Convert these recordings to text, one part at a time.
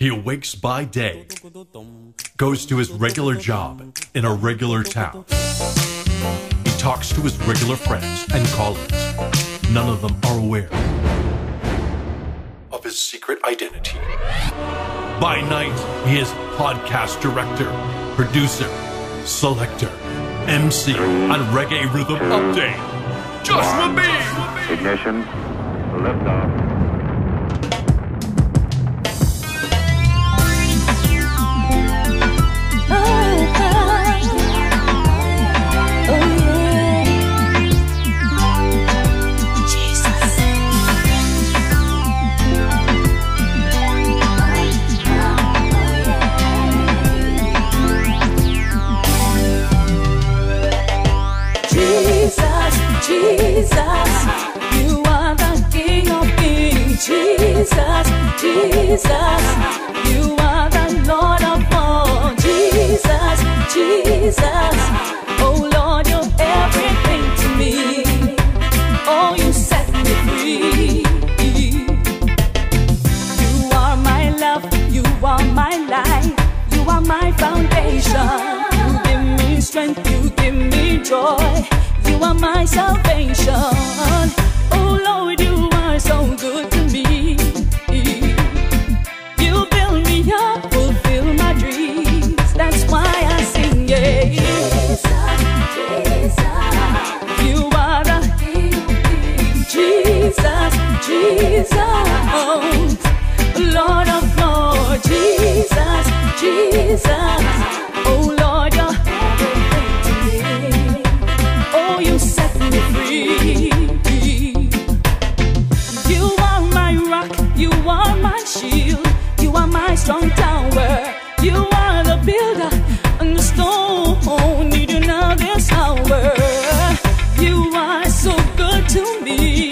He awakes by day, goes to his regular job in a regular town. He talks to his regular friends and colleagues. None of them are aware of his secret identity. By night, he is podcast director, producer, selector, MC, and Reggae Rhythm Update. Just for me! Ignition, liftoff. Jesus, you are the King of Kings. Jesus, Jesus, you are the Lord of all. Jesus, Jesus, oh Lord, you're everything to me. Oh, you set me free. You are my love, you are my life, you are my foundation. You give me strength, you give me joy. You are my salvation. Oh Lord, you are so good to me. You build me up, fulfill my dreams. That's why I sing, yeah. Jesus, Jesus, you are the Jesus, Jesus, Lord of Lords. Jesus, Jesus, oh Lord, you're everything to me. Oh, you set me free. You are my rock, you are my shield, you are my strong tower. You are the builder and the stone needing now this hour. You are so good to me.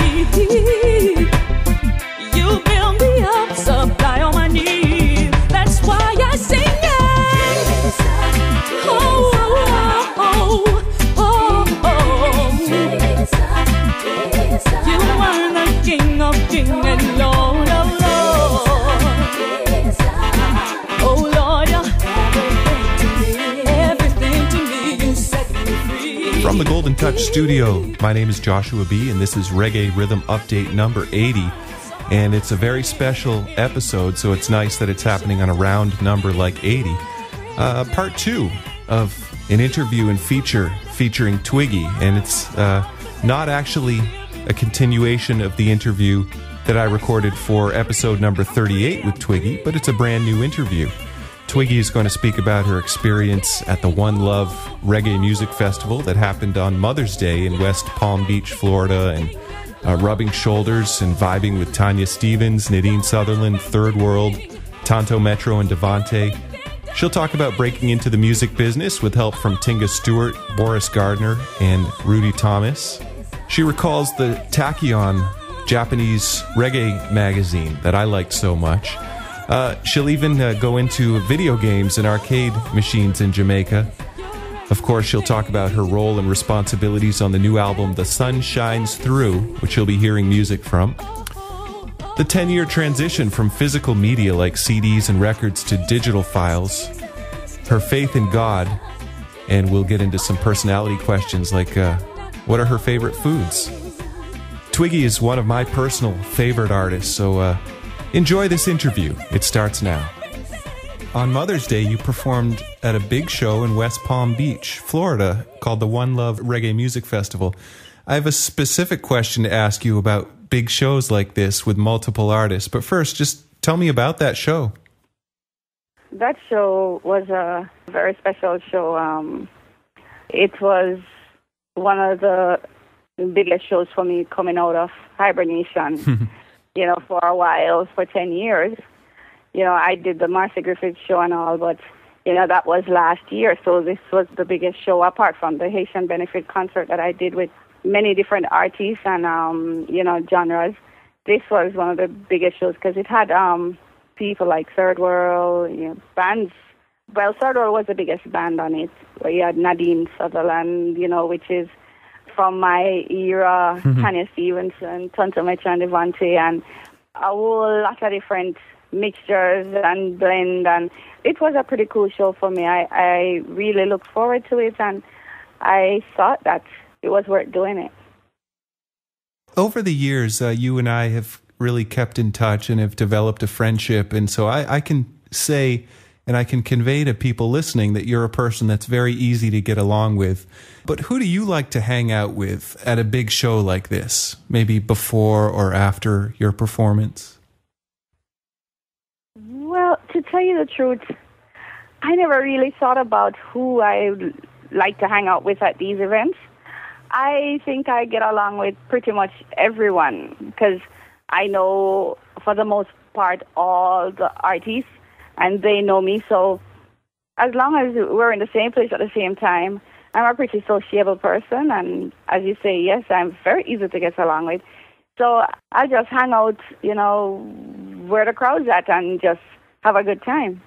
You build me up, supply all my needs. That's why I sing it. Oh, oh, oh. You are the King of Kings and Lord of Lords. Oh Lord, you're everything to me. You set me free. From the Golden Touch Studio, my name is Joshua B., and this is Reggae Rhythm Update number 80. And it's a very special episode, so it's nice that it's happening on a round number like 80. Part 2 of an interview and feature featuring Twiggy, and it's not actually a continuation of the interview that I recorded for episode number 38 with Twiggy, but it's a brand new interview. Twiggy is going to speak about her experience at the One Love Reggae Music Festival that happened on Mother's Day in West Palm Beach, Florida, and rubbing shoulders and vibing with Tanya Stevens, Nadine Sutherland, Third World, Tonto Metro, and Devante. She'll talk about breaking into the music business with help from Tinga Stewart, Boris Gardner, and Rudy Thomas. She recalls the Tachyon Japanese reggae magazine that I liked so much. She'll even go into video games and arcade machines in Jamaica. Of course, she'll talk about her role and responsibilities on the new album The Sun Shines Through, which you'll be hearing music from. The 10-year transition from physical media like CDs and records to digital files. Her faith in God. And we'll get into some personality questions like what are her favorite foods? Twiggy is one of my personal favorite artists, so enjoy this interview. It starts now. On Mother's Day, you performed at a big show in West Palm Beach, Florida, called the One Love Reggae Music Festival. I have a specific question to ask you about big shows like this with multiple artists, but first, just tell me about that show. That show was a very special show. It was one of the biggest shows for me coming out of hibernation, for a while, for 10 years. I did the Marcia Griffith show and all, but, that was last year. So this was the biggest show apart from the Haitian Benefit concert that I did with many different artists and, genres. This was one of the biggest shows because it had people like Third World, bands. Well, Third World was the biggest band on it. We had Nadine Sutherland, which is from my era, Tanya Stevens and Tonto Metro and Devante, and a whole lot of different mixtures and blend, and it was a pretty cool show for me. I really looked forward to it, and I thought that it was worth doing it. Over the years, you and I have really kept in touch and have developed a friendship, and so I can say and I can convey to people listening that you're a person that's very easy to get along with. But who do you like to hang out with at a big show like this, maybe before or after your performance? Well, to tell you the truth, I never really thought about who I would like to hang out with at these events. I think I get along with pretty much everyone because I know, for the most part, all the artists, and they know me. So as long as we're in the same place at the same time, I'm a pretty sociable person, and as you say, yes, I'm very easy to get along with. So I just hang out, where the crowd's at and just have a good time.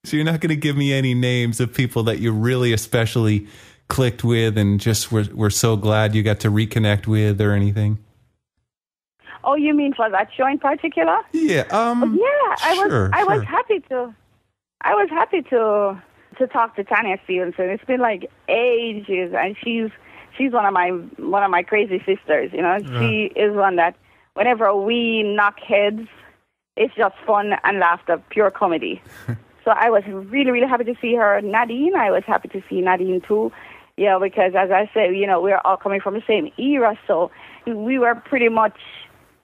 So you're not going to give me any names of people that you really especially clicked with and just were so glad you got to reconnect with or anything? Oh, you mean for that show in particular? Yeah. I was happy to talk to Tanya Stevenson. It's been like ages, and she's one of my crazy sisters. She is one that whenever we knock heads, it's just fun and laughter, pure comedy. So I was really, really happy to see her. Nadine, I was happy to see Nadine too. Yeah, because as I said, we're all coming from the same era, so we were pretty much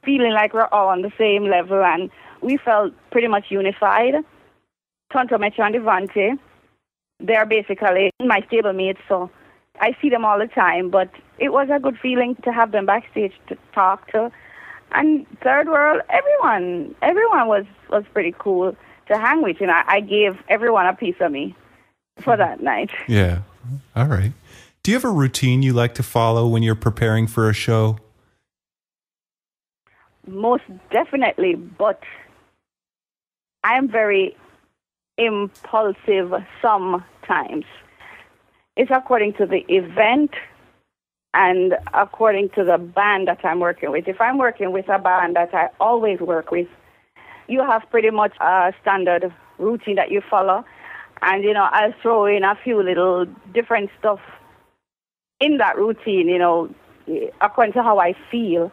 feeling like we're all on the same level, and we felt pretty much unified. Tonto Metro and Devante, they're basically my stablemates, so I see them all the time, but it was a good feeling to have them backstage to talk to. And Third World, everyone was pretty cool to hang with. I gave everyone a piece of me for that night. Yeah. All right. Do you have a routine you like to follow when you're preparing for a show? Most definitely, but I'm very impulsive sometimes. It's according to the event and according to the band that I'm working with. If I'm working with a band that I always work with, you have pretty much a standard routine that you follow. And, I'll throw in a few little different stuff in that routine, according to how I feel.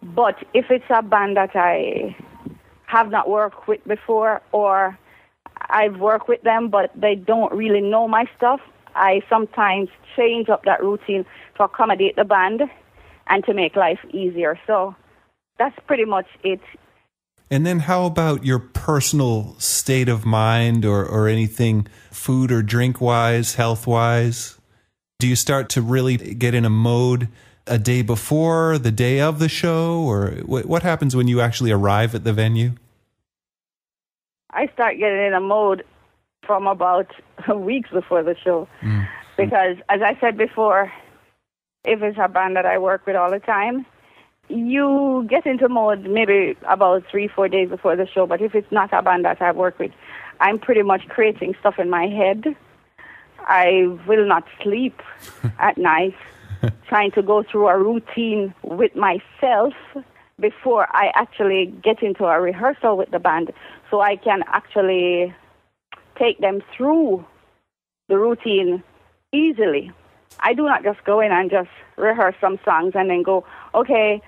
But if it's a band that I have not worked with before, or I've worked with them but they don't really know my stuff, I sometimes change up that routine to accommodate the band and to make life easier. So that's pretty much it. And then how about your personal state of mind or anything food or drink-wise, health-wise? Do you start to really get in a mode a day before, the day of the show, or what happens when you actually arrive at the venue? I start getting in a mode from about weeks before the show. Because, as I said before, if it's a band that I work with all the time, you get into mode maybe about 3-4 days before the show. But if it's not a band that I work with, I'm pretty much creating stuff in my head. I will not sleep at night, trying to go through a routine with myself before I actually get into a rehearsal with the band, so I can actually take them through the routine easily. I do not just go in and just rehearse some songs and then go, okay,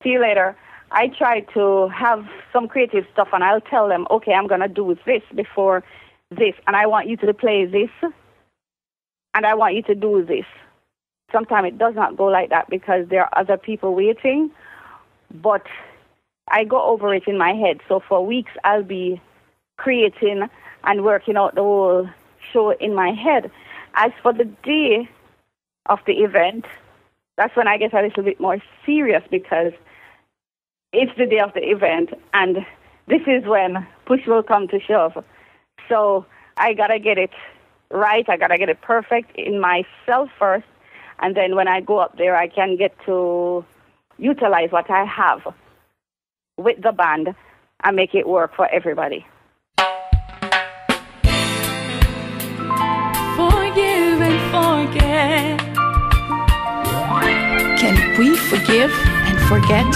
see you later. I try to have some creative stuff, and I'll tell them, okay, I'm going to do this before this, and I want you to play this, and I want you to do this. Sometimes it does not go like that because there are other people waiting, but I go over it in my head. So for weeks, I'll be creating and working out the whole show in my head. As for the day of the event, that's when I get a little bit more serious because it's the day of the event, and this is when push will come to shove. So I got to get it right. I got to get it perfect in myself first. And then when I go up there, I can get to utilize what I have with the band and make it work for everybody. Forgive and forget. Can we forgive and forget?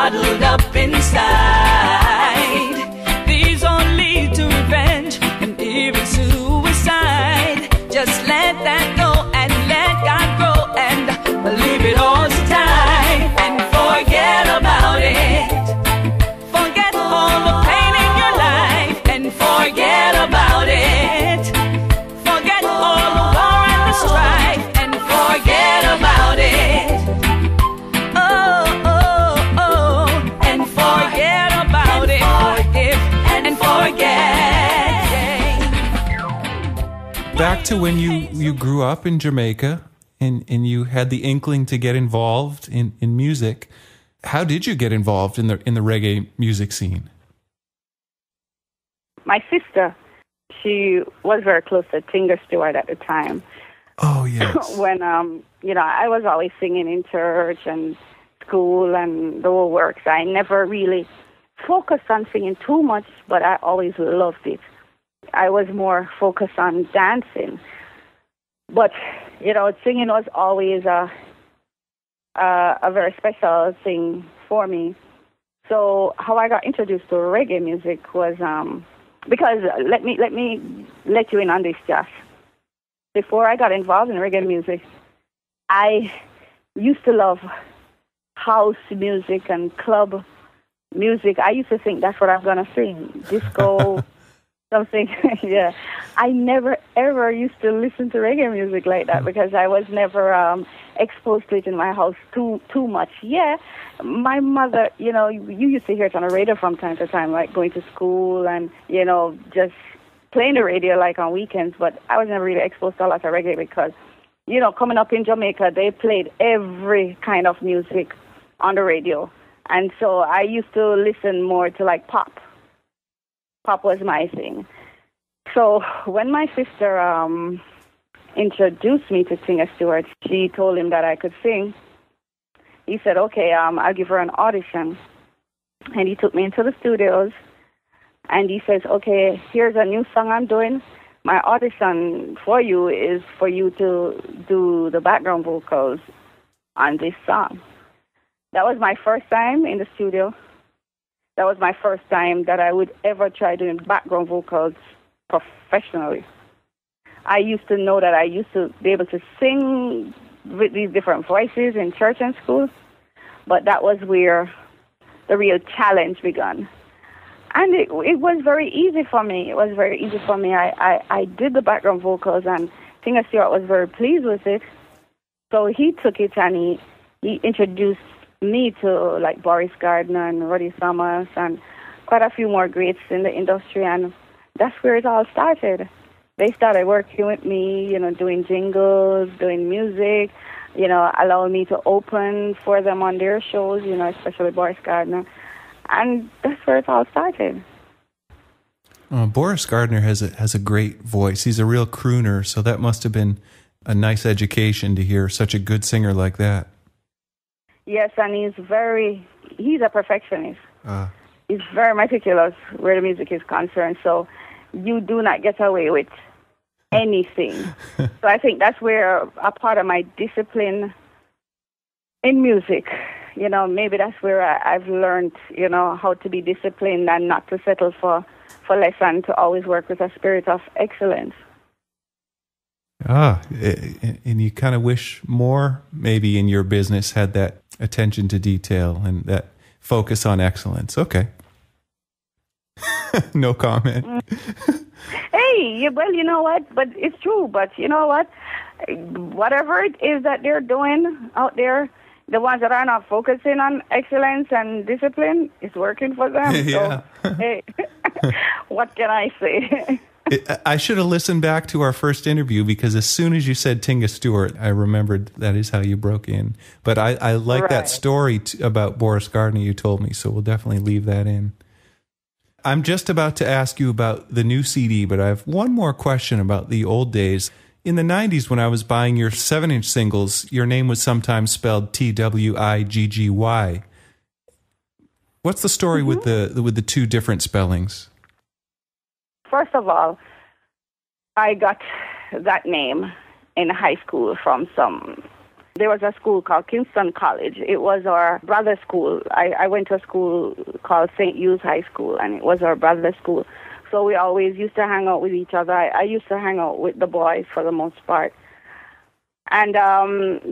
bottled up inside. These all lead to revenge and even suicide. Just let that go and let God grow and leave it all to time and forget about it. Forget all the pain in your life and forget about it. Forget all the war and the strife and forget about it. Oh, oh, oh, and forget about it. Forgive and forget. Back to when you grew up in Jamaica and you had the inkling to get involved in music. How did you get involved in the reggae music scene? My sister, she was very close to Tinga Stewart at the time. Oh, yes. When, I was always singing in church and school and the whole works. I never really focused on singing too much, but I always loved it. I was more focused on dancing. But, singing was always a very special thing for me. So how I got introduced to reggae music was because let me let you in on this, Josh. Before I got involved in reggae music, I used to love house music and club music. I used to think that's what I'm gonna sing, disco, something. Yeah, I never ever used to listen to reggae music like that because I was never exposed to it in my house too much. Yeah, my mother, you used to hear it on the radio from time to time, like going to school and just playing the radio like on weekends. But I was never really exposed to a lot of reggae because coming up in Jamaica, they played every kind of music on the radio, and so I used to listen more to like pop. Pop was my thing. So when my sister introduced me to Tinga Stewart, she told him that I could sing. He said, okay, I'll give her an audition. And he took me into the studios, and he says, okay, here's a new song I'm doing. My audition for you is for you to do the background vocals on this song. That was my first time in the studio. That was my first time that I would ever try doing background vocals professionally. I used to know that I used to be able to sing with these different voices in church and school, but that was where the real challenge began. And it was very easy for me. It was very easy for me. I did the background vocals, and Tinga Stewart was very pleased with it. So he took it and he introduced me to like Boris Gardner and Roddy Thomas and quite a few more greats in the industry, and that's where it all started. They started working with me, doing jingles, doing music, allowing me to open for them on their shows, especially Boris Gardner. And that's where it all started. Boris Gardner has a great voice. He's a real crooner, so that must have been a nice education to hear such a good singer like that. Yes, and he's a perfectionist. He's very meticulous where the music is concerned, so you do not get away with anything. So I think that's where a part of my discipline in music, maybe that's where I've learned, how to be disciplined and not to settle for less and to always work with a spirit of excellence. And you kind of wish more maybe in your business had that attention to detail and that focus on excellence. Okay. No comment. Hey, well, you know what? But it's true. But you know what? Whatever it is that they're doing out there, the ones that are not focusing on excellence and discipline, is working for them. Yeah. So, hey, what can I say? I should have listened back to our first interview because as soon as you said Tinga Stewart, I remembered that is how you broke in. But I like that story about Boris Gardner you told me, so we'll definitely leave that in. I'm just about to ask you about the new CD, but I have one more question about the old days. In the 90s, when I was buying your 7-inch singles, your name was sometimes spelled Twiggy. What's the story with the two different spellings? First of all, I got that name in high school from some There was a school called Kingston College. It was our brother's school. I went to a school called St. Hugh's High School, and it was our brother's school. So we always used to hang out with each other. I used to hang out with the boys for the most part. And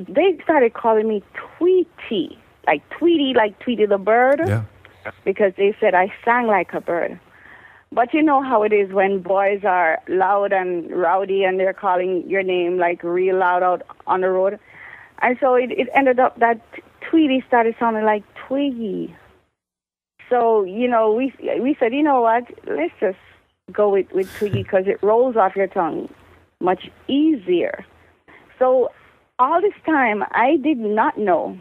they started calling me Tweety, like Tweety the bird, because they said I sang like a bird. But you know how it is when boys are loud and rowdy and they're calling your name like real loud out on the road. And so it ended up that Tweety started sounding like Twiggy. So, we said, you know what, let's just go with Twiggy because it rolls off your tongue much easier. So all this time, I did not know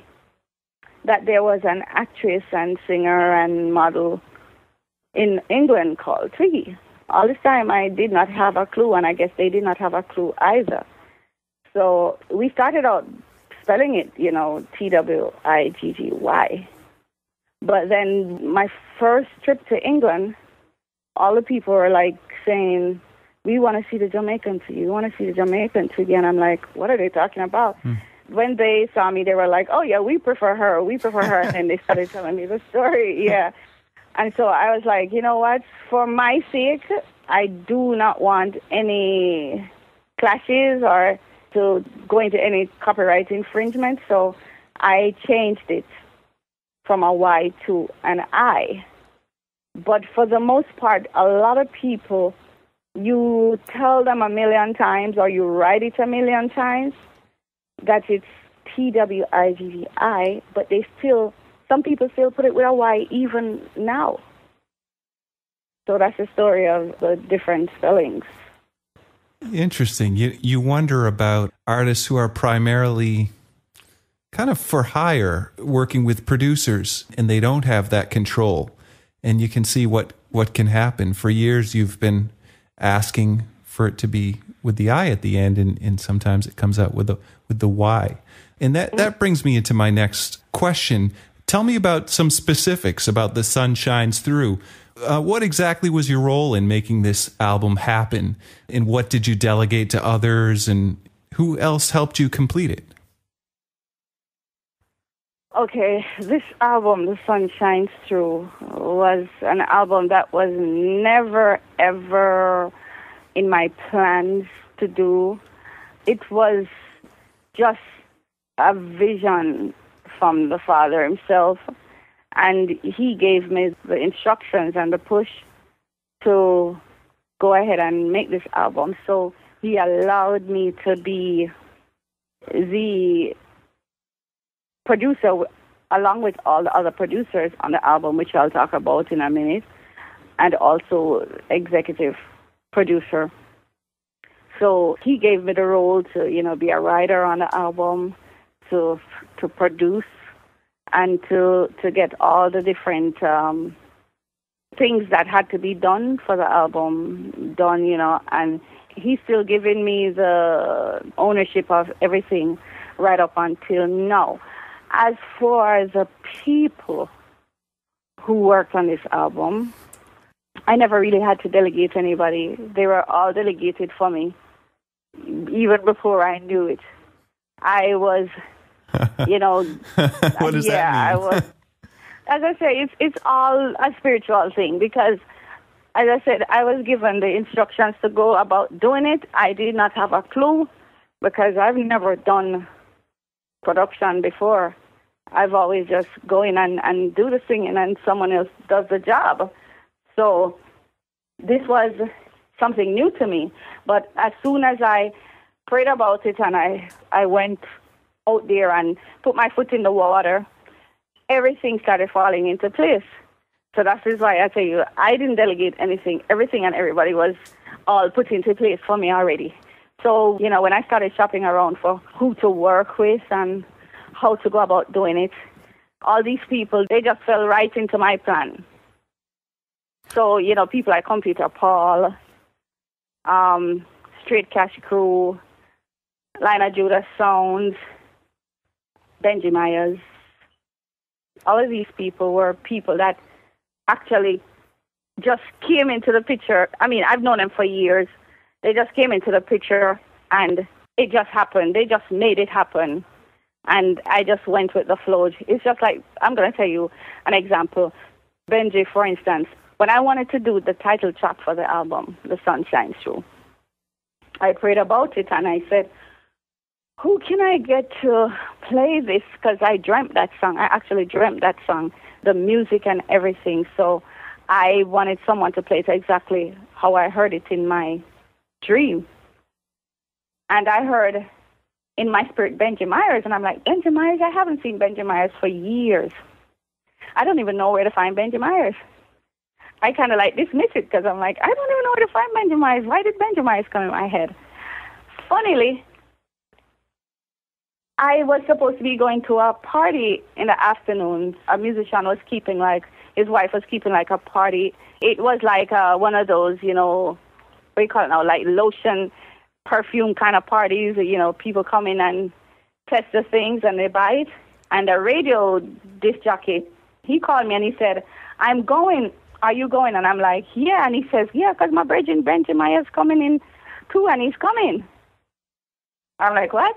that there was an actress and singer and model in England called Twiggy. All this time, I did not have a clue, and I guess they did not have a clue either. So we started out spelling it, Twiggy. But then my first trip to England, all the people were like saying, we want to see the Jamaican Twiggy. We want to see the Jamaican Twiggy. And I'm like, what are they talking about? When they saw me, they were like, oh, yeah, we prefer her. And then they started telling me the story. Yeah. And so I was like, you know what? For my sake, I do not want any clashes or to go into any copyright infringement. So I changed it from a Y to an I. But for the most part, a lot of people, you tell them a million times or you write it a million times that it's Twiggi, but some people still put it with a Y even now. So that's the story of the different spellings. Interesting. You wonder about artists who are primarily kind of for hire, working with producers, and they don't have that control. And you can see what can happen. For years, you've been asking for it to be with the I at the end, and sometimes it comes out with the Y. And that brings me into my next question. Tell me about some specifics about The Sun Shines Through. What exactly was your role in making this album happen? And what did you delegate to others? And who else helped you complete it? Okay, this album, The Sun Shines Through, was an album that was never, ever in my plans to do. It was just a vision from the Father himself, and he gave me the instructions and the push to go ahead and make this album. So he allowed me to be the producer along with all the other producers on the album, which I'll talk about in a minute, and also executive producer. So he gave me the role to, be a writer on the album, to produce, and to get all the different things that had to be done for the album done, and he's still giving me the ownership of everything right up until now. As for the people who worked on this album, I never really had to delegate anybody. They were all delegated for me, even before I knew it. I was, What does that mean? I was, as I say, it's all a spiritual thing because, as I said, I was given the instructions to go about doing it. I did not have a clue because I've never done production before. I've always just go in and do the singing and someone else does the job. So this was something new to me. But as soon as I prayed about it and I went out there and put my foot in the water, everything started falling into place. So that is why I tell you, I didn't delegate anything. Everything and everybody was all put into place for me already. So, when I started shopping around for who to work with and how to go about doing it, all these people, they just fell right into my plan. So, people like Computer Paul, Straight Cash Crew, Lina Judah Sounds, Benji Myers, all of these people were people that actually just came into the picture. I mean, I've known them for years. They just came into the picture and it just happened. They just made it happen. And I just went with the flow. It's just like, I'm going to tell you an example. Benji, for instance, when I wanted to do the title track for the album, The Sun Shines Through, I prayed about it and I said, who can I get to play this? Because I dreamt that song. I actually dreamt that song, the music and everything. So I wanted someone to play it exactly how I heard it in my dream. And I heard in my spirit Benji Myers, and I'm like, Benji Myers? I haven't seen Benji Myers for years. I don't even know where to find Benji Myers. I kind of like dismiss it because I'm like, I don't even know where to find Benji Myers. Why did Benji Myers come in my head? Funnily, I was supposed to be going to a party in the afternoon. A musician was keeping his wife was keeping a party. It was like one of those, what do you call it now, like lotion, perfume kind of parties. People come in and test the things and they buy it. And the radio disc jockey, he called me and he said, I'm going. Are you going? And I'm like, yeah. And he says, yeah, because my brother Benji Myers coming in too, and he's coming. I'm like, what?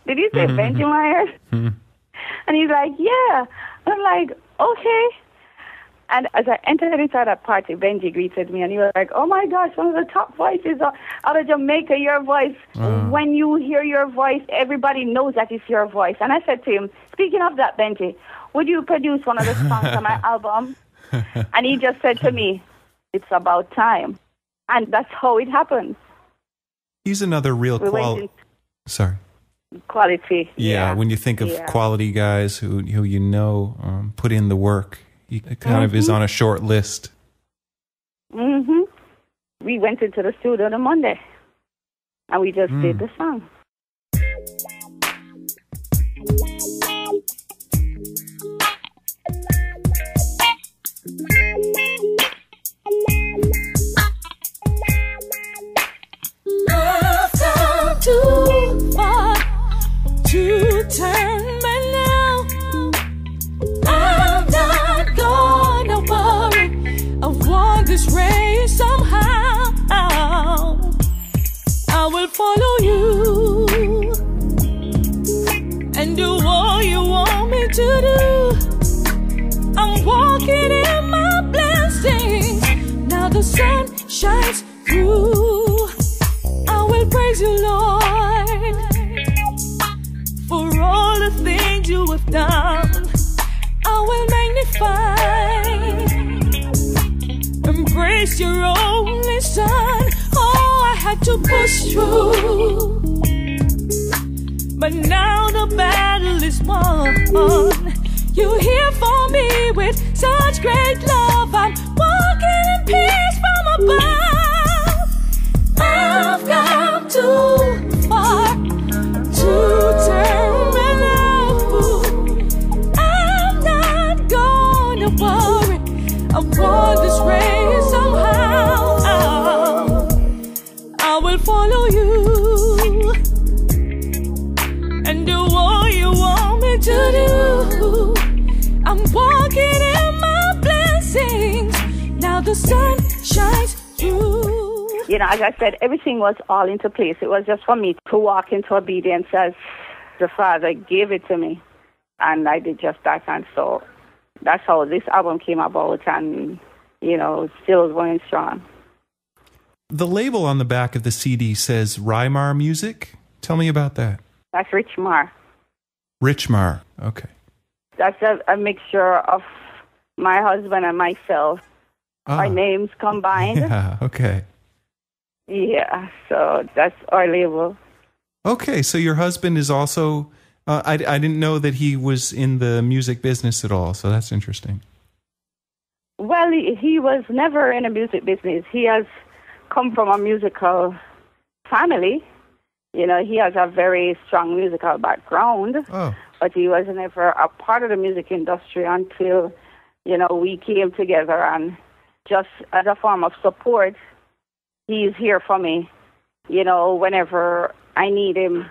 Did you say Benji Myers? And he's like, yeah. I'm like, okay. And as I entered inside that party, Benji greeted me, and he was like, oh, my gosh, one of the top voices out of Jamaica, your voice. When you hear your voice, everybody knows that it's your voice. And I said to him, speaking of that, Benji, would you produce one of the songs on my album? And he just said to me, it's about time. And that's how it happened. He's another real quality. Sorry. Quality. Yeah, when you think of quality guys who put in the work, he kind of is on a short list. We went into the studio on Monday, and we just did the song. Too far to turn back now. I'm not gonna worry. I won this race somehow. I will follow you and do all you want me to do. I'm walking in my blessings. Now the sun shines through. I will praise you, Lord, for all the things you have done. I will magnify, embrace your only Son. Oh, I had to push through, but now the battle is won. You here for me with such great love. I'm walking in peace from above. I've come too far to turn around. I'm not gonna worry. I won this race somehow. I will follow you and do all you want me to do. I'm walking in my blessings. Now the sun shines through. As I said, everything was all into place. It was just for me to walk into obedience as the Father gave it to me. And I did just that. And so that's how this album came about. And, still going strong. The label on the back of the CD says Rymar Music. Tell me about that. That's Richmar. Richmar, okay. That's a mixture of my husband and myself. Our names combined. Yeah, okay. Yeah, so that's our label. Okay, so your husband is also... I didn't know that he was in the music business at all, so that's interesting. Well, he was never in a music business. He has come from a musical family. He has a very strong musical background, but he was never a part of the music industry until, we came together, and just as a form of support, he's here for me, whenever I need him,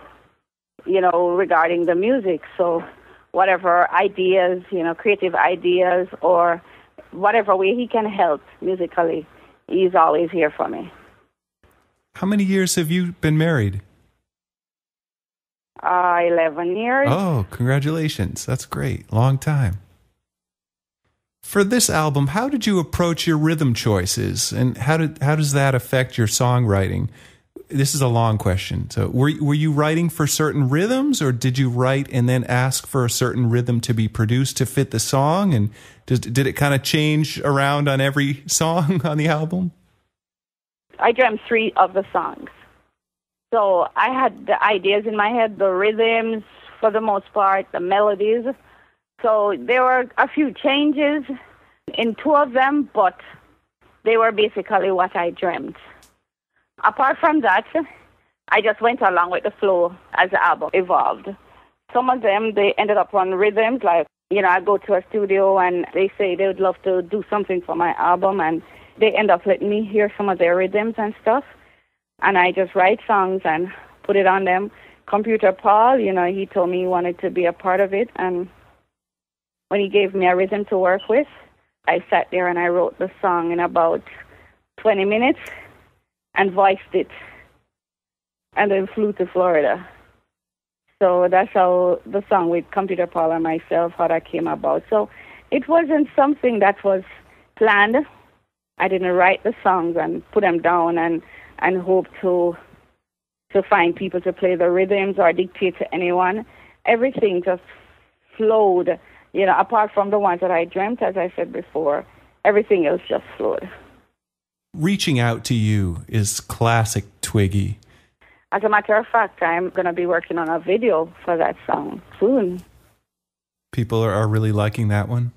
regarding the music. So whatever ideas, creative ideas, or whatever way he can help musically, he's always here for me. How many years have you been married? 11 years. Oh, congratulations. That's great. Long time. For this album, how did you approach your rhythm choices, and how does that affect your songwriting? This is a long question. So were you writing for certain rhythms, or did you write and then ask for a certain rhythm to be produced to fit the song? And did it kind of change around on every song on the album? I dreamt 3 of the songs. So I had the ideas in my head, the rhythms for the most part, the melodies. So there were a few changes in 2 of them, but they were basically what I dreamt. Apart from that, I just went along with the flow as the album evolved. Some of them, they ended up on rhythms, like, I go to a studio and they say they would love to do something for my album, and they end up letting me hear some of their rhythms and stuff. And I just write songs and put it on them. Computer Paul, he told me he wanted to be a part of it, and when he gave me a rhythm to work with, I sat there and I wrote the song in about 20 minutes and voiced it, and then flew to Florida. So that's how the song with Computer Paul and myself, how that came about. So it wasn't something that was planned. I didn't write the songs and put them down and hope to find people to play the rhythms or dictate to anyone. Everything just flowed, apart from the ones that I dreamt, as I said before. Everything else just flowed. Reaching Out to You is classic Twiggy. As a matter of fact, I'm going to be working on a video for that song soon. People are really liking that one?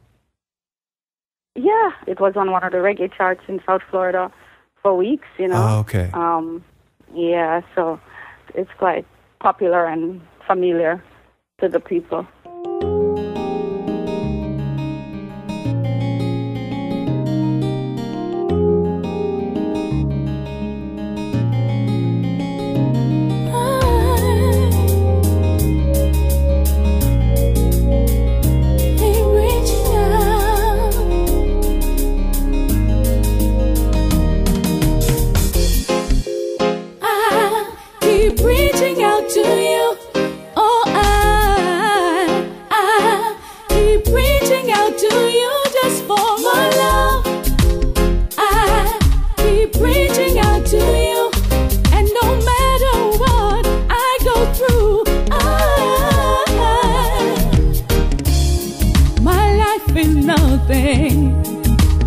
Yeah, it was on one of the reggae charts in South Florida for weeks, Oh, okay. Yeah, so it's quite popular and familiar to the people.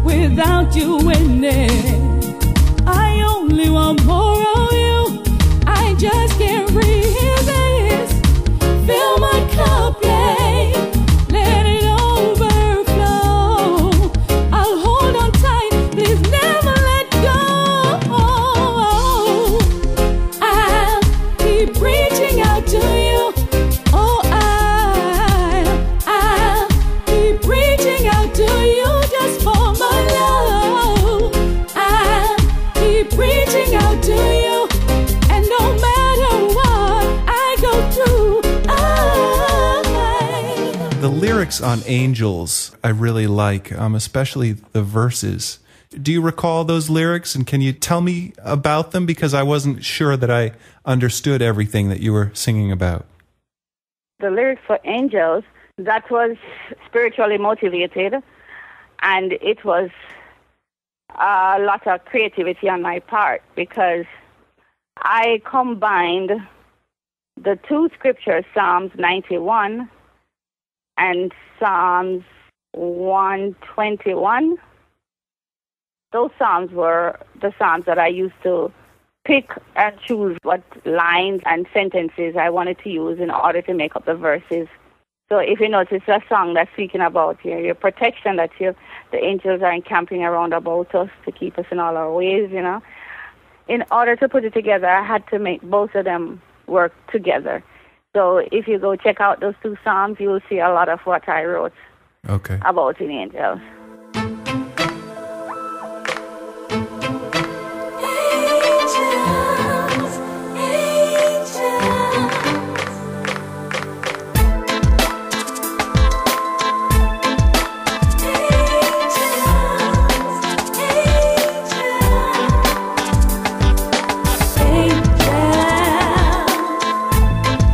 Without you in it, I only want more of you. I just can't resist. Fill my cup, yeah, let it overflow. I'll hold on tight, please never let go. I'll keep reaching out to you. Oh, I'll keep reaching out to you just for my love. I'll keep reaching out to you, and no matter what I go through, The lyrics on Angels I really like, especially the verses. Do you recall those lyrics, and can you tell me about them? Because I wasn't sure that I understood everything that you were singing about. The lyrics for Angels, that was spiritually motivated, and it was a lot of creativity on my part, because I combined the 2 scriptures, Psalms 91 and Psalms 121. Those psalms were the psalms that I used to pick and choose what lines and sentences I wanted to use in order to make up the verses. So if you notice, a song that's speaking about your protection, that the angels are encamping around about us to keep us in all our ways, In order to put it together, I had to make both of them work together. So if you go check out those 2 psalms, you will see a lot of what I wrote about in Angels.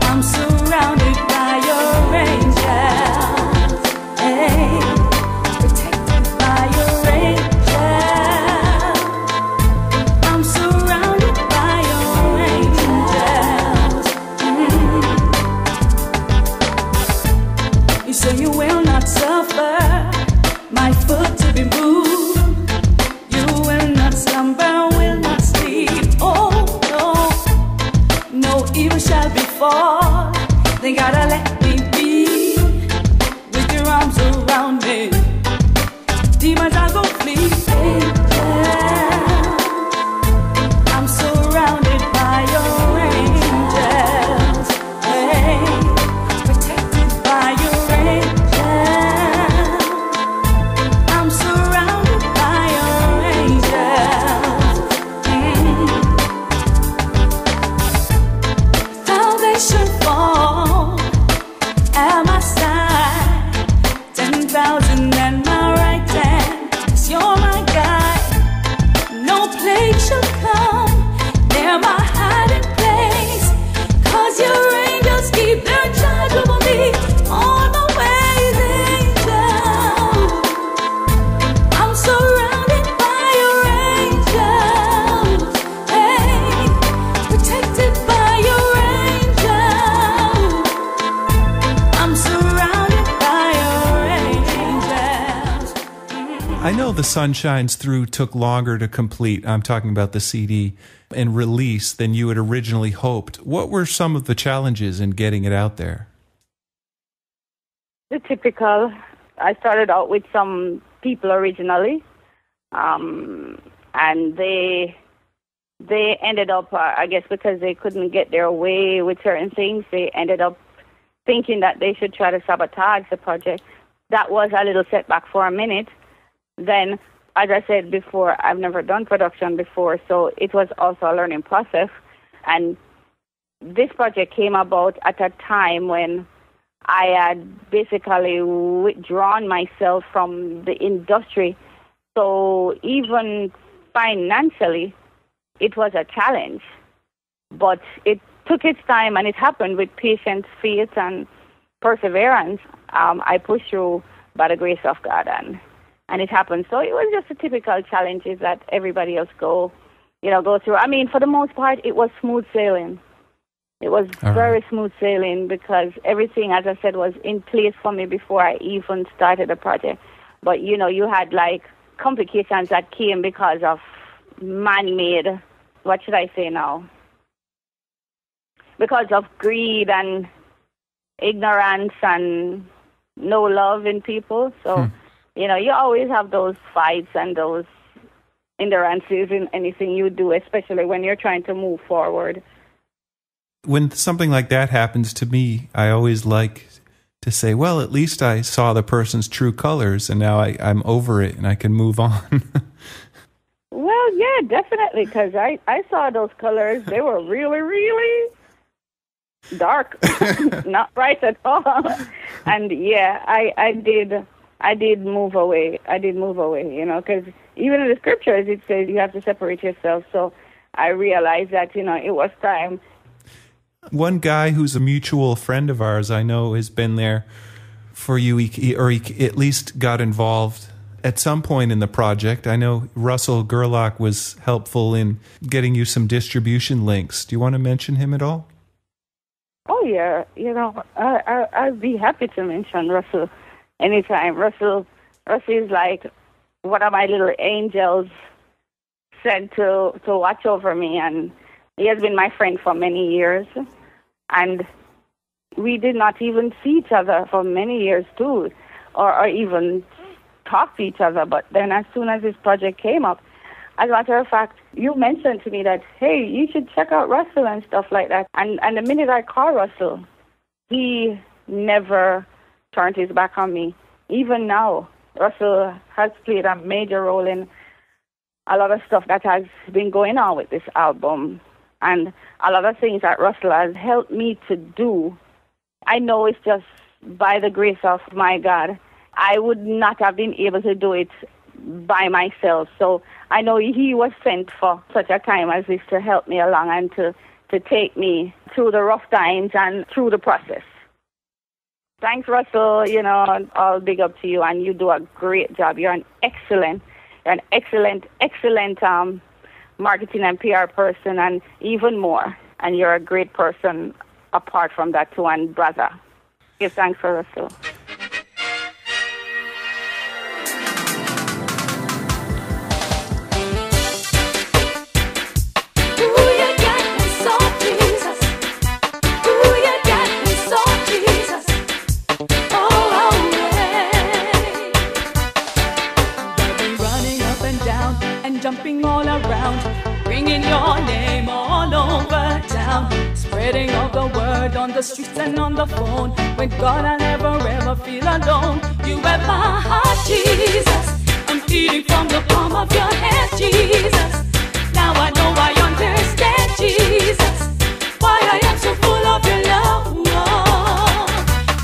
I'm so not suffer my foot to be moved. You will not slumber, will not sleep. Oh no, no evil shall befall. They gotta let me be with your arms around me. Demons are gonna flee. I'm surrounded by your angels. Hey, protected by your angels. I'm surrounded by your angels. Foundation fall at my side. 10,000 and my right hand. 'Cause you're my guide. No plague shall come near my hiding place. 'Cause your angels keep their charge over me. On my ways, angels. I'm surrounded by your angels. Hey, protected by your angels. I'm surrounded by your angels. I know The Sun Shines Through took longer to complete, I'm talking about the CD, and release than you had originally hoped. What were some of the challenges in getting it out there? The typical. I started out with some people originally, and they ended up, I guess, because they couldn't get their way with certain things, they ended up thinking that they should try to sabotage the project. That was a little setback for a minute. Then, as I said before, I've never done production before, so it was also a learning process. And this project came about at a time when I had basically withdrawn myself from the industry. So even financially, it was a challenge. But it took its time, and it happened with patience, faith, and perseverance. I pushed through by the grace of God, and it happened. So it was just the typical challenges that everybody else go through. I mean, for the most part, it was smooth sailing. It was very smooth sailing because everything, as I said, was in place for me before I even started the project. But, you had, complications that came because of man-made, what should I say now? Because of greed and ignorance and no love in people. So, you always have those fights and those hindrances in anything you do, especially when you're trying to move forward. When something like that happens to me, I always like to say, well, at least I saw the person's true colors, and now I'm over it and I can move on. Well, yeah, definitely, because I saw those colors. They were really, really dark, not bright at all. And yeah, I did move away. Because even in the scriptures it says you have to separate yourself. So I realized that, it was time. One guy who's a mutual friend of ours, I know, has been there for you, he at least got involved at some point in the project. I know Russell Gerlach was helpful in getting you some distribution links. Do you want to mention him at all? Oh, yeah. I'd be happy to mention Russell anytime. Russell is like one of my little angels sent to watch over me, and he has been my friend for many years. And we did not even see each other for many years, too, or even talk to each other. But then as soon as this project came up, as a matter of fact, you mentioned to me that, hey, you should check out Russell and stuff like that. And the minute I called Russell, he never turned his back on me. Even now, Russell has played a major role in a lot of stuff that has been going on with this album. And a lot of things that Russell has helped me to do, I know it's just by the grace of my God. I would not have been able to do it by myself. So I know he was sent for such a time as this to help me along and to take me through the rough times and through the process. Thanks, Russell. All big up to you, and you do a great job. You're an excellent marketing and PR person, and even more. And you're a great person apart from that too, and brother. Give thanks for Russell. spreading of the word on the streets and on the phone. With God I never ever feel alone. You have my heart, Jesus. I'm eating from the palm of your hand, Jesus. Now I know I understand, Jesus, why I am so full of your love. Oh,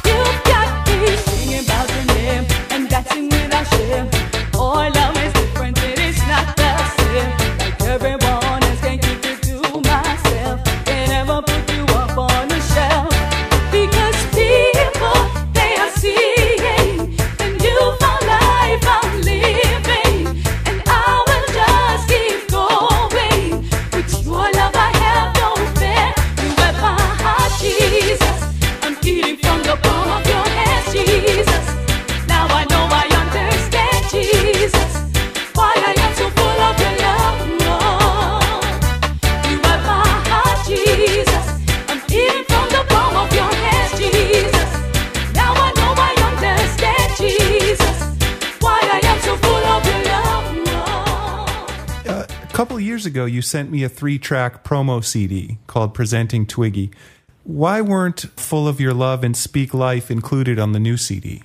you've got me singing about your name and dancing without shame. Oh, love is different, it is not the same. Like everyone else, can't keep it to myself. Can't ever put you up on a shelf. Because people, they are seeing the newfound life I'm living. And I will just keep going. With your love I have no fear. You have my heart, Jesus. I'm eating from the palm of your hand, Jesus. Now I know I understand, Jesus, why I am so full of your love. Oh, you have my heart, Jesus. I'm eating from the palm of your hand, Jesus. Now I know I understand, Jesus, why I am so full of your love. Oh. A couple of years ago, you sent me a 3-track promo CD called Presenting Twiggy. Why weren't Full of Your Love and Speak Life included on the new CD?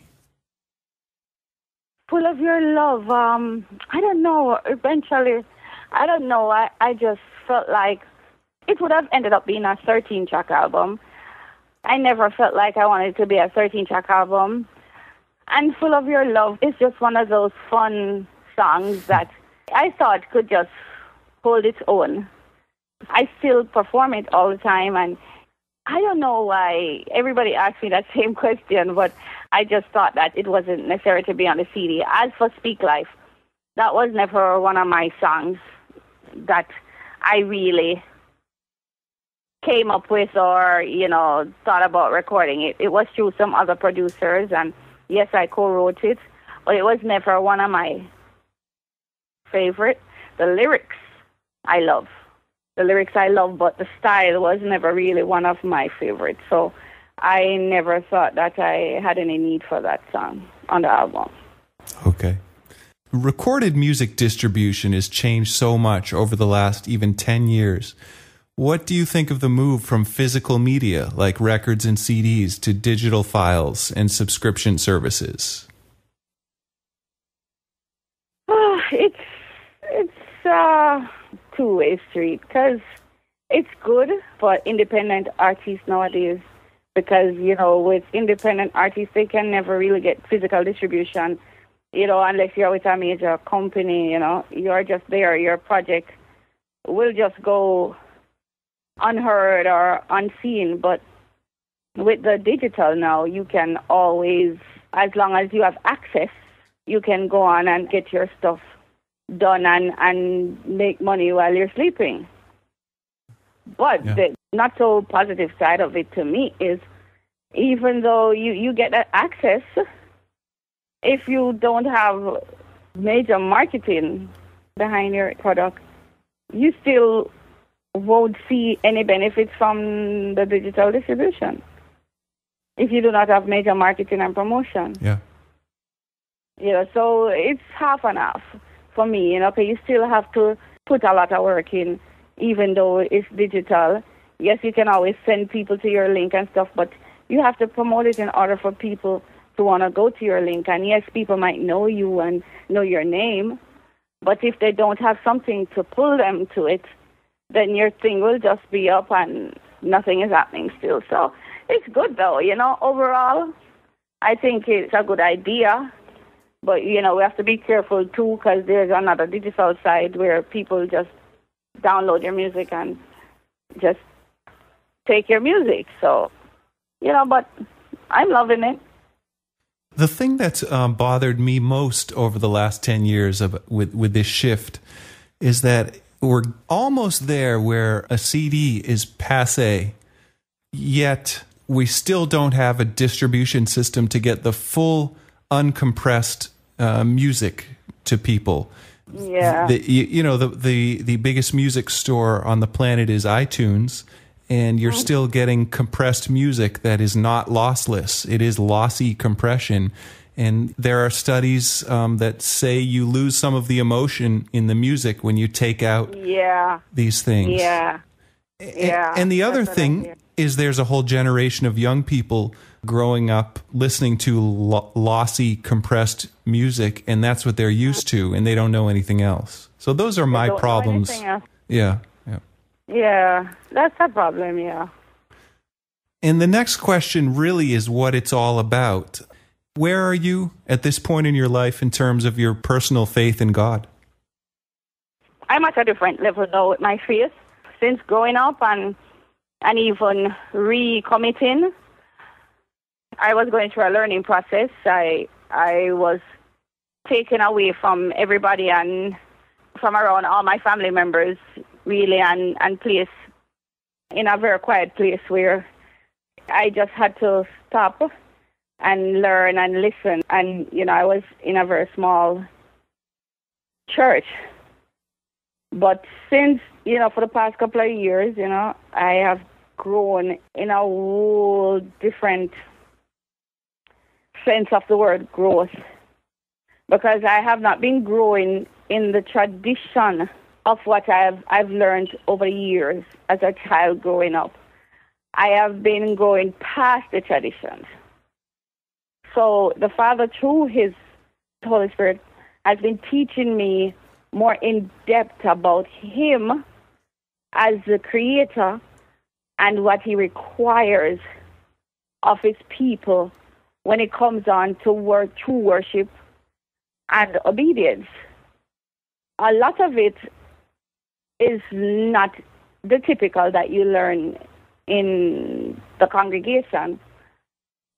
Full of your love. I don't know. Eventually, I don't know. I just felt like it would have ended up being a 13-track album. I never felt like I wanted it to be a 13-track album. And Full of Your Love is just one of those fun songs that I thought could just hold its own. I still perform it all the time, and I don't know why everybody asks me that same question, but I just thought that it wasn't necessary to be on the CD. As for Speak Life, that was never one of my songs that I really came up with or, thought about recording it. It was through some other producers, and yes, I co-wrote it, but it was never one of my favorite. The lyrics I love. But the style was never really one of my favorites. So I never thought that I had any need for that song on the album. Okay. Recorded music distribution has changed so much over the last even 10 years. What do you think of the move from physical media, like records and CDs, to digital files and subscription services? It's a two-way street, because it's good for independent artists nowadays, because, with independent artists, they can never really get physical distribution, unless you're with a major company, you're just there. Your project will just go unheard or unseen. But with the digital now, you can always, as long as you have access, you can go on and get your stuff done and make money while you're sleeping. But the not so positive side of it to me is, even though you get that access, if you don't have major marketing behind your product, you still won't see any benefits from the digital distribution if you do not have major marketing and promotion. Yeah. So it's half and half for me, because you still have to put a lot of work in, even though it's digital. Yes, you can always send people to your link and stuff, but you have to promote it in order for people to want to go to your link. And yes, people might know you and know your name, but if they don't have something to pull them to it, then your thing will just be up and nothing is happening still. So it's good, though, overall. I think it's a good idea. But, we have to be careful, too, because there's another digital side where people just download your music and just take your music. So, but I'm loving it. The thing that's bothered me most over the last 10 years with this shift is that we're almost there where a CD is passé, yet we still don't have a distribution system to get the full uncompressed music to people. Yeah. The biggest music store on the planet is iTunes, and you're still getting compressed music that is not lossless. It is lossy compression. And there are studies that say you lose some of the emotion in the music when you take out these things. Yeah. And the other thing is there's a whole generation of young people growing up listening to lossy, compressed music, and that's what they're used to, and they don't know anything else. So those are my problems. Yeah. Yeah, that's a problem, yeah. And the next question really is what it's all about. Where are you at this point in your life in terms of your personal faith in God? I'm at a different level now with my faith. Since growing up and even recommitting, I was going through a learning process. I was taken away from everybody and from around all my family members, really, and placed in a very quiet place where I just had to stop and learn and listen. And, I was in a very small church. But since, for the past couple of years, I have grown in a whole different sense of the word growth. Because I have not been growing in the tradition of what I've learned over years as a child growing up. I have been going past the traditions. So the Father, through His Holy Spirit, has been teaching me more in depth about Him as the Creator and what He requires of His people when it comes on to true worship and obedience. A lot of it is not the typical that you learn in the congregation.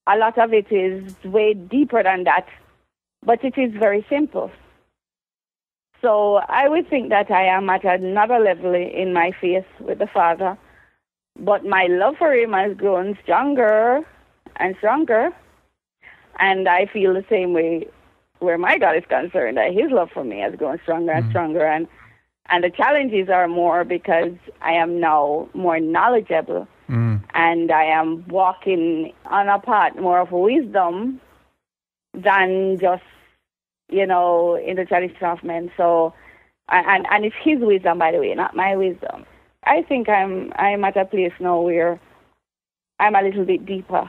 A lot of it is way deeper than that, but it is very simple. So I would think that I am at another level in my faith with the Father, but my love for Him has grown stronger and stronger, and I feel the same way where my God is concerned, that His love for me has grown stronger and stronger, and the challenges are more because I am now more knowledgeable, and I am walking on a path more of wisdom than just, in the tradition of men. So, and it's His wisdom, by the way, not my wisdom. I think I'm at a place now where I'm a little bit deeper.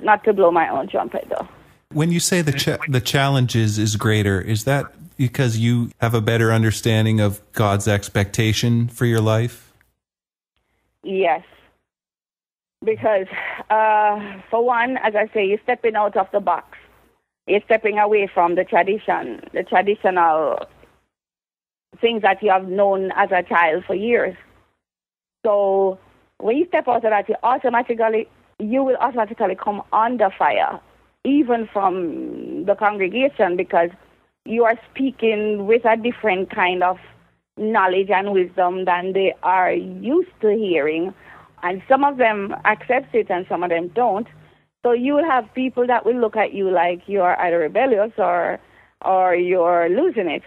Not to blow my own trumpet, though. When you say the challenges is greater, is that because you have a better understanding of God's expectation for your life? Yes. Because, for one, as I say, you're stepping out of the box. You're stepping away from the traditional things that you have known as a child for years. So when you step out of that, you will automatically come under fire, even from the congregation, because you are speaking with a different kind of knowledge and wisdom than they are used to hearing. And some of them accept it and some of them don't. So you will have people that will look at you like you are either rebellious or you're losing it,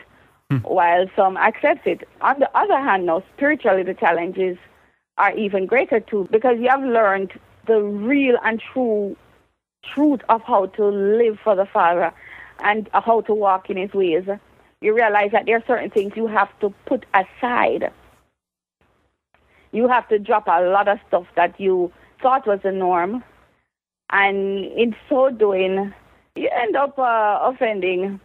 while some accept it. On the other hand, now, spiritually, the challenges are even greater too, because you have learned the real and true truth of how to live for the Father and how to walk in His ways. You realize that there are certain things you have to put aside. You have to drop a lot of stuff that you thought was the norm, and in so doing, you end up offending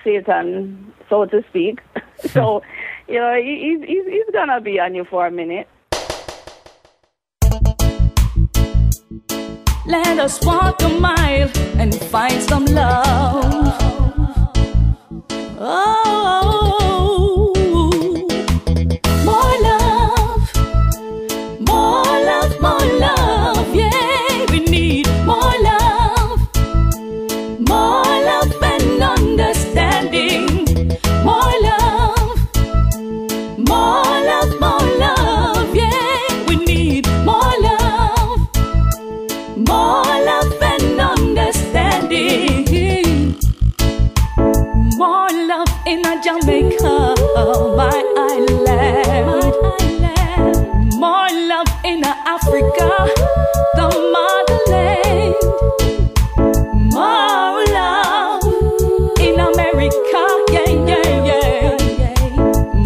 Satan, so to speak. So, he's gonna be on you for a minute. Let us walk a mile and find some love. Oh, more love, more love, more love. Yeah, we need more love and understanding. More love, more love, more love. Yeah, we need more love and understanding. More love in a Jamaica, my island. More love in a Africa, the motherland. More love in America, yeah, yeah, yeah.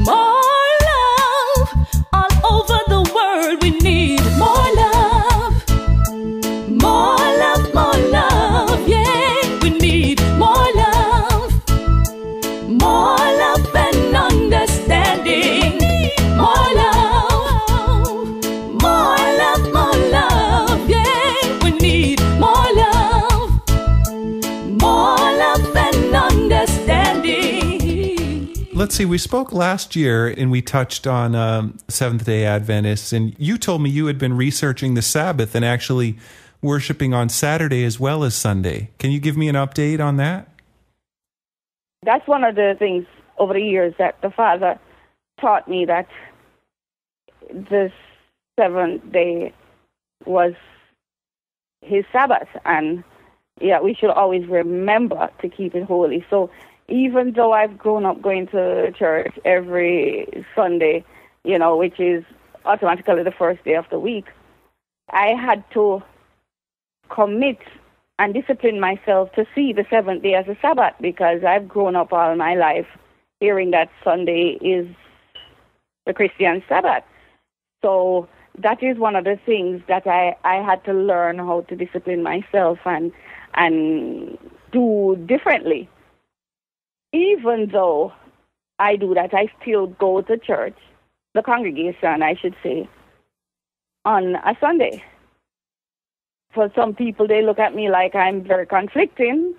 More love all over the world. We need more love. let's see, we spoke last year and we touched on Seventh-day Adventists, and you told me you had been researching the Sabbath and actually worshiping on Saturday as well as Sunday. Can you give me an update on that? That's one of the things over the years that the Father taught me, that the seventh day was his Sabbath, and we should always remember to keep it holy. So even though I've grown up going to church every Sunday, which is automatically the first day of the week, I had to commit and discipline myself to see the seventh day as a Sabbath, because I've grown up all my life hearing that Sunday is the Christian Sabbath. So that is one of the things that I had to learn how to discipline myself and do differently. Even though I do that, I still go to church, the congregation, I should say, on a Sunday. For some people, they look at me like I'm very conflicting.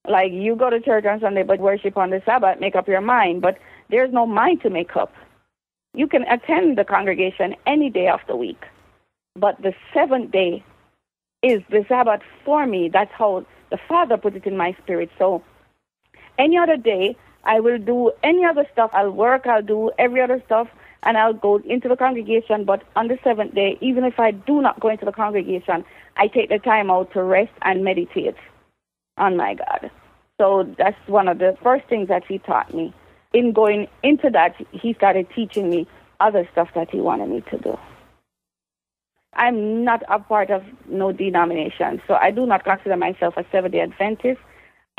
Like, you go to church on Sunday but worship on the Sabbath, make up your mind. But there's no mind to make up. You can attend the congregation any day of the week, but the seventh day is the Sabbath for me. That's how the Father put it in my spirit. So any other day, I will do any other stuff. I'll work, I'll do every other stuff, and I'll go into the congregation. But on the seventh day, even if I do not go into the congregation, I take the time out to rest and meditate on my God. So that's one of the first things that he taught me. In going into that, he started teaching me other stuff that he wanted me to do. I'm not a part of no denomination, so I do not consider myself a Seventh-day Adventist.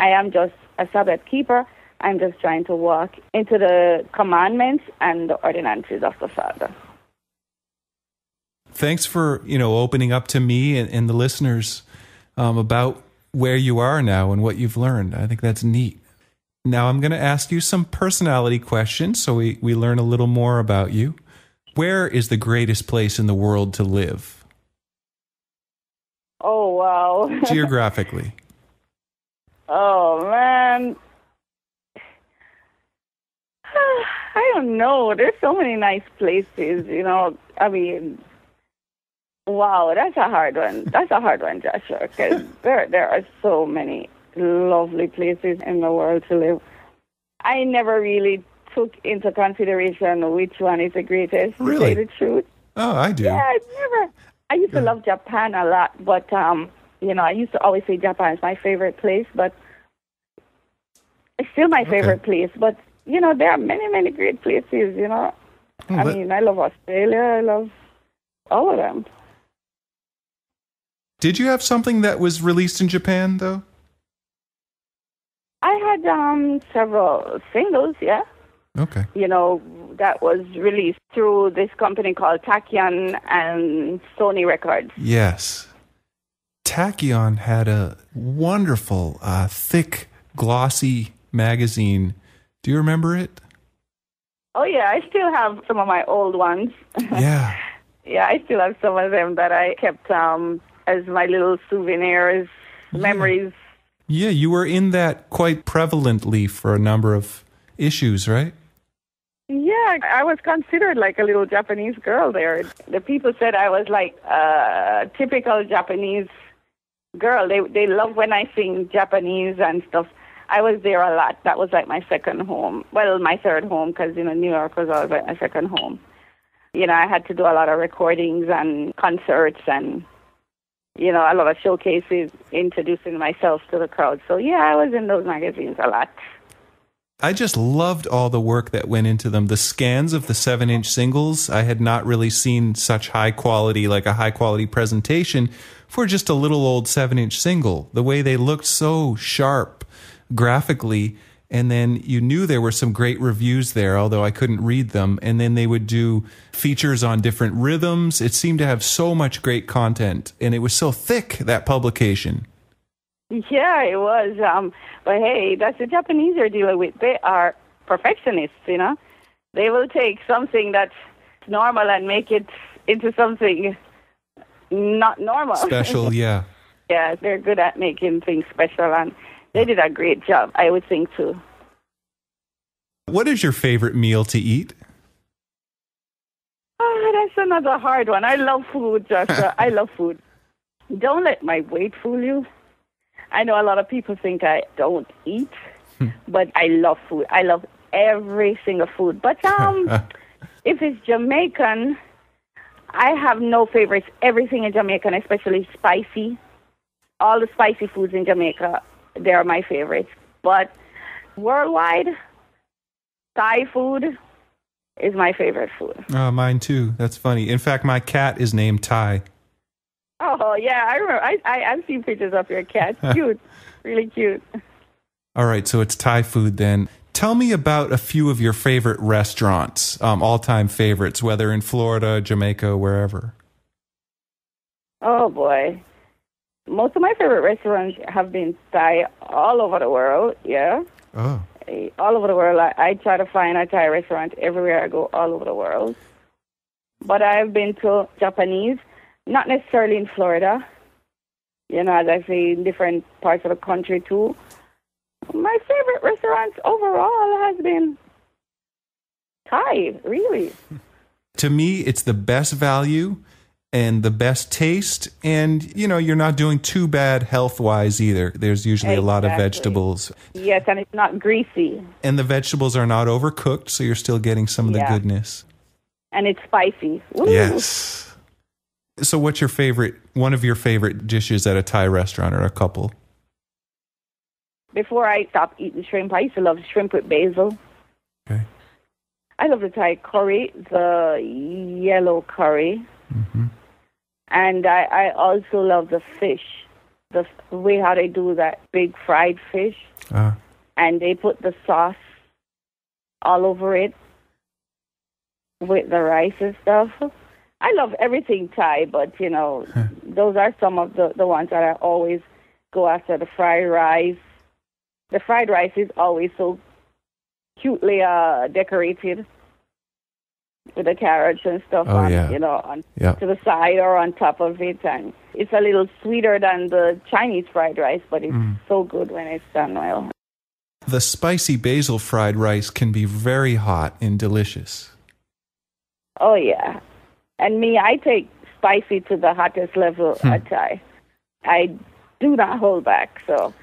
I am just a Sabbath keeper. I'm just trying to walk into the commandments and the ordinances of the Father. Thanks for, opening up to me and the listeners about where you are now and what you've learned. I think that's neat. Now I'm going to ask you some personality questions so we learn a little more about you. Where is the greatest place in the world to live? Oh, wow. Geographically. Oh, man. I don't know. There's so many nice places, I mean, wow, that's a hard one. That's a hard one, Joshua, because there are so many lovely places in the world to live. I never really took into consideration which one is the greatest, to say the truth. Oh, I do. Yeah, I used to love Japan a lot, but, I used to always say Japan is my favorite place, but it's still my favorite place. But, there are many, many great places, I mean, I love Australia. I love all of them. Did you have something that was released in Japan, though? I had several singles, yeah. Okay. That was released through this company called Tachyon and Sony Records. Yes. Tachyon had a wonderful, thick, glossy magazine. Do you remember it? Oh, yeah. I still have some of my old ones. Yeah. Yeah, I still have some of them that I kept as my little souvenirs, memories. Yeah, you were in that quite prevalently for a number of issues, right? Yeah, I was considered like a little Japanese girl there. The people said I was like a typical Japanese girl. They love when I sing Japanese and stuff. I was there a lot. That was like my second home. Well, my third home, because, New York was always like my second home. I had to do a lot of recordings and concerts and, a lot of showcases, introducing myself to the crowd. So, yeah, I was in those magazines a lot. I just loved all the work that went into them. The scans of the 7-inch singles, I had not really seen such high quality, like a high quality presentation for just a little old 7-inch single. The way they looked so sharp graphically, and then you knew there were some great reviews there, although I couldn't read them. And then they would do features on different rhythms. It seemed to have so much great content, and it was so thick, that publication. Yeah, it was. But hey, that's the Japanese you're dealing with. They are perfectionists, They will take something that's normal and make it into something not normal. Special, yeah. Yeah, they're good at making things special, and they did a great job, I would think, too. What is your favorite meal to eat? Oh, that's another hard one. I love food, Joshua. I love food. Don't let my weight fool you. I know a lot of people think I don't eat, but I love food. I love every single food. But if it's Jamaican, I have no favorites. Everything in Jamaican, especially spicy. All the spicy foods in Jamaica, they're my favorites. But worldwide, Thai food is my favorite food. Oh, mine too. That's funny. In fact, my cat is named Thai. Oh, yeah. I remember. I've seen pictures of your cat. Cute. Really cute. All right, so it's Thai food then. Tell me about a few of your favorite restaurants, all-time favorites, whether in Florida, Jamaica, wherever. Oh, boy. Most of my favorite restaurants have been Thai all over the world, yeah. Oh. All over the world. I try to find a Thai restaurant everywhere I go all over the world. But I've been to Japanese, not necessarily in Florida. You know, as I say, in different parts of the country too. My favorite restaurants overall has been Thai, really. To me, it's the best value and the best taste, and you're not doing too bad health-wise either. There's usually a lot of vegetables. Yes, and it's not greasy. And the vegetables are not overcooked, so you're still getting some of the goodness. And it's spicy. Ooh. Yes. So what's one of your favorite dishes at a Thai restaurant, or a couple? Before I stopped eating shrimp, I used to love shrimp with basil. Okay. I love the Thai curry, the yellow curry. Mm-hmm. And I also love the fish, the way how they do that big fried fish. And they put the sauce all over it with the rice and stuff. I love everything Thai, but, those are some of the ones that I always go after. The fried rice. The fried rice is always so cutely decorated with the carrots and stuff to the side or on top of it. And it's a little sweeter than the Chinese fried rice, but it's so good when it's done well. The spicy basil fried rice can be very hot and delicious. Oh, yeah. And me, I take spicy to the hottest level at Thai. I do not hold back, so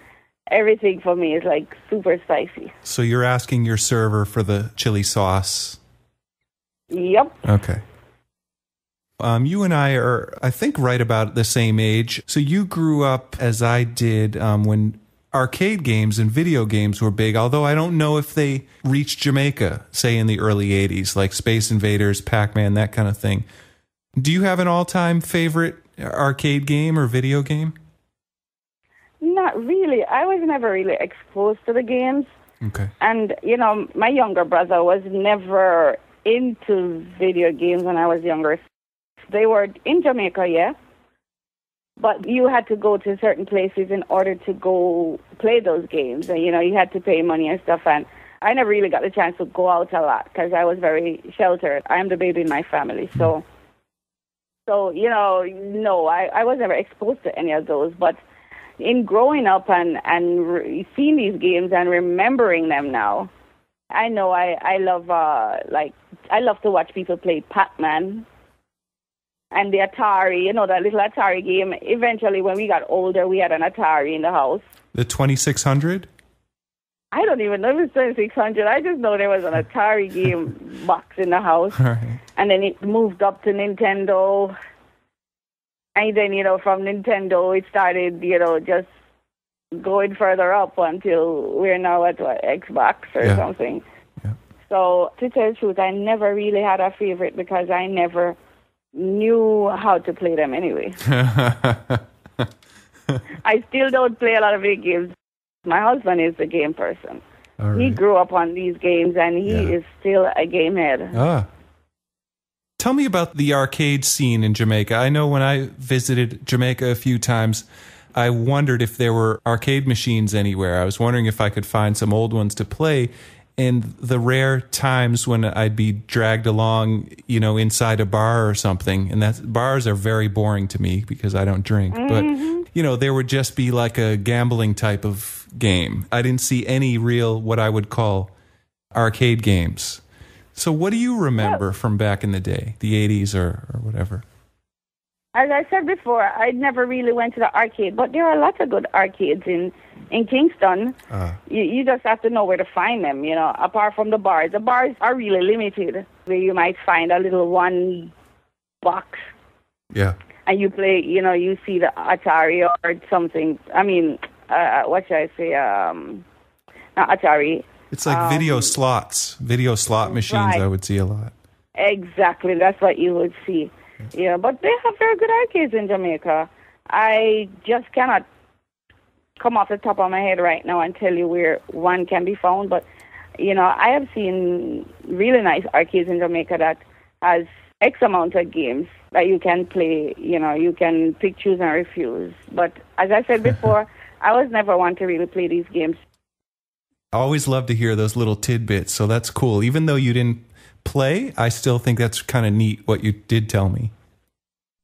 everything for me is like super spicy. So you're asking your server for the chili sauce? Yep. Okay. You and I are, I think, right about the same age. So you grew up, as I did, when arcade games and video games were big, although I don't know if they reached Jamaica, say in the early 80s, like Space Invaders, Pac-Man, that kind of thing. Do you have an all-time favorite arcade game or video game? Not really. I was never really exposed to the games. Okay. And, my younger brother was never into video games when I was younger. They were in Jamaica, yeah. But you had to go to certain places in order to go play those games. And, you had to pay money and stuff. And I never really got the chance to go out a lot because I was very sheltered. I am the baby in my family. So no, I was never exposed to any of those. But in growing up and seeing these games and remembering them now, I know I love, I love to watch people play Pac-Man. And the Atari, that little Atari game. Eventually, when we got older, we had an Atari in the house. The 2600? I don't even know if it's 2600. I just know there was an Atari game box in the house. Right. And then it moved up to Nintendo. And then, from Nintendo, it started, just going further up until we're now at Xbox or something. Yeah. So, to tell the truth, I never really had a favorite because I never knew how to play them anyway. I still don't play a lot of video games. My husband is a game person. Right. He grew up on these games, and he is still a game head. Tell me about the arcade scene in Jamaica. I know when I visited Jamaica a few times, I wondered if there were arcade machines anywhere. I was wondering if I could find some old ones to play. And the rare times when I'd be dragged along, inside a bar or something, and bars are very boring to me because I don't drink. Mm-hmm. But, there would just be like a gambling type of game. I didn't see any real, what I would call arcade games. So what do you remember from back in the day, the 80s or whatever? As I said before, I never really went to the arcade, but there are lots of good arcades in Kingston. You just have to know where to find them, you know, apart from the bars. The bars are really limited, where you might find a little one box. Yeah. And you play, you know, you see the Atari or something. I mean, what should I say? Not Atari. It's like video slot machines. Right. I would see a lot. Exactly, that's what you would see. Yeah, but they have very good arcades in Jamaica. I just cannot come off the top of my head right now and tell you where one can be found. But, you know, I have seen really nice arcades in Jamaica that has X amount of games that you can play. You know, you can pick, choose, and refuse. But as I said before, I was never one to really play these games. I always love to hear those little tidbits, so that's cool. Even though you didn't play, I still think that's kind of neat what you did tell me.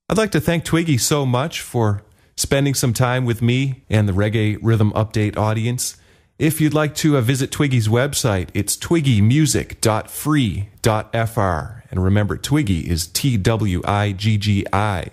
I'd like to thank Twiggy so much for spending some time with me and the Reggae Rhythm Update audience. If you'd like to visit Twiggy's website, it's twiggymusic.free.fr. And remember, Twiggy is Twiggi.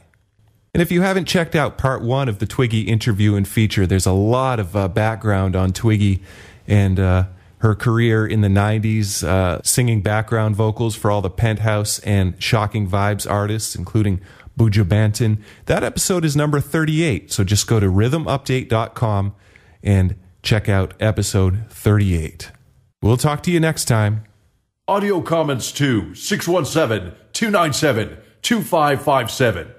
And if you haven't checked out part 1 of the Twiggy interview and feature, there's a lot of background on Twiggy and her career in the 90s, singing background vocals for all the Penthouse and Shocking Vibes artists, including Buju Banton. That episode is number 38, so just go to rhythmupdate.com and check out episode 38. We'll talk to you next time. Audio comments to 617-297-2557.